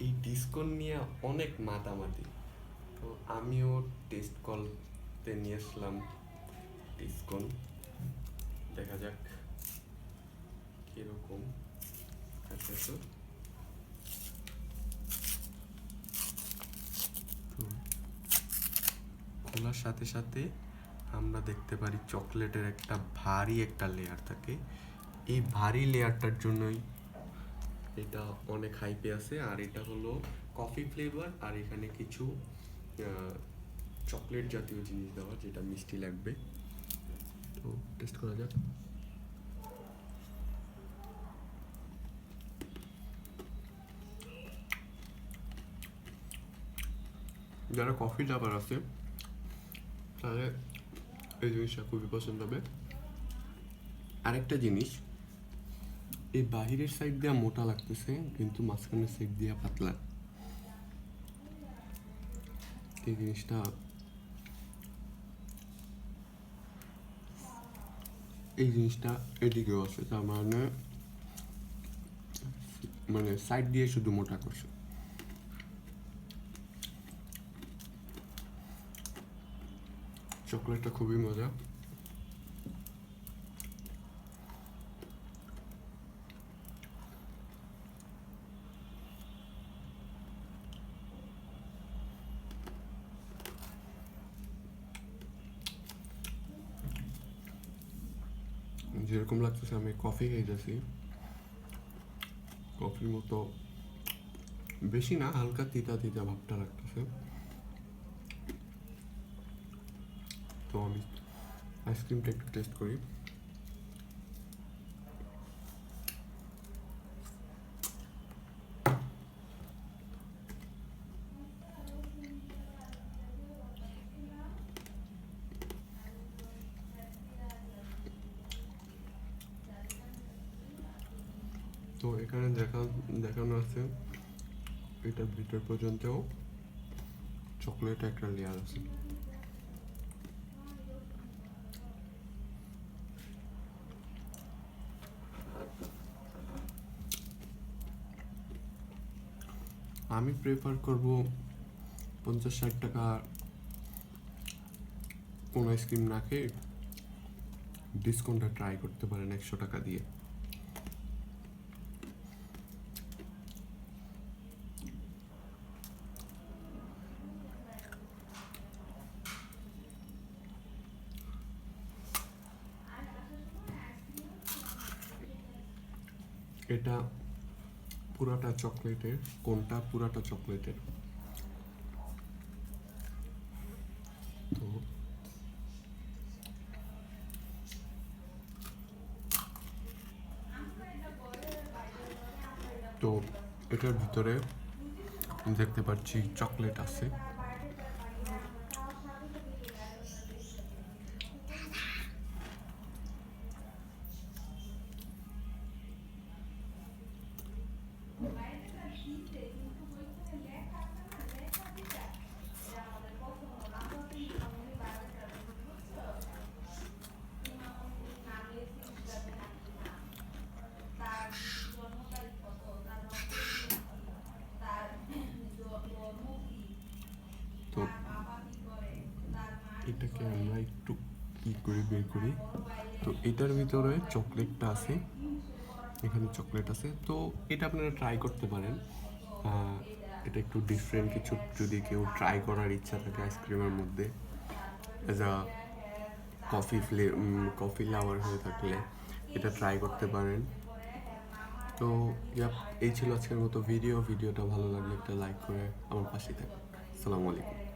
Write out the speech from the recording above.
এই ডিসকন নিয়ে অনেক মাতামাতি। তো আমিও টেস্ট করতে নিয়ে আসলাম ডিসকন। দেখা যাক কিরকম আছে। তো খোলার সাথে সাথে আমরা দেখতে পারি চকলেটের একটা ভারী একটা লেয়ার থাকে। এই ভারী লেয়ারটার জন্যই এটা অনেক হাইপে আছে। আর এটা হলো কফি ফ্লেভার, আর এখানে কিছু চকলেট জাতীয় জিনিস দেওয়া, যেটা মিষ্টি লাগবে। তো টেস্ট করা যাক। যারা কফি লাভার আছে তাহলে এই জিনিসটা খুবই পছন্দ হবে। আরেকটা জিনিস, এই বাহিরের সাইড দিয়ে মোটা লাগতেছে কিন্তু মাঝখানের সাইড দিয়ে পাতলা। এই জিনিসটা এদিকেও আছে, তার মানে সাইড দিয়ে শুধু মোটা করছে। চকলেটটা খুবই মজা। যেরকম লাগতেছে আমি কফি খাইতেছি, কফির মতো বেশি না, হালকা তিতা তিতা ভাবটা লাগতেছে। তো আমি আইসক্রিমটা একটু টেস্ট করি। তো এখানে দেখানো আছে এটার ভিতর পর্যন্তও চকলেট একটা লেয়ার আছে। আমি প্রেফার করব 50-60 টাকা কোন আইসক্রিম না খেয়ে ডিসকাউন্টটা ট্রাই করতে পারেন 100 টাকা দিয়ে। এটা পুরাটা চকলেটের, কোনটা পুরাটা চকলেটের। তো তো এটার ভিতরে দেখতে পাচ্ছি চকলেট আছে। তো এটাকে আমরা একটু করে বের করি। তো এটার ভিতরে চকলেটটা আছে, এখানে চকলেট আছে। তো এটা আপনারা ট্রাই করতে পারেন। এটা একটু ডিফারেন্ট কিছু, যদি কেউ ট্রাই করার ইচ্ছা থাকে আইসক্রিমের মধ্যে, অ্যাজ আ কফি লাভার হয়ে থাকলে এটা ট্রাই করতে পারেন। তো এই ছিল আজকের মতো ভিডিওটা ভালো লাগলে একটা লাইক করে আমার পাশে থাকুন। আসসালামু আলাইকুম।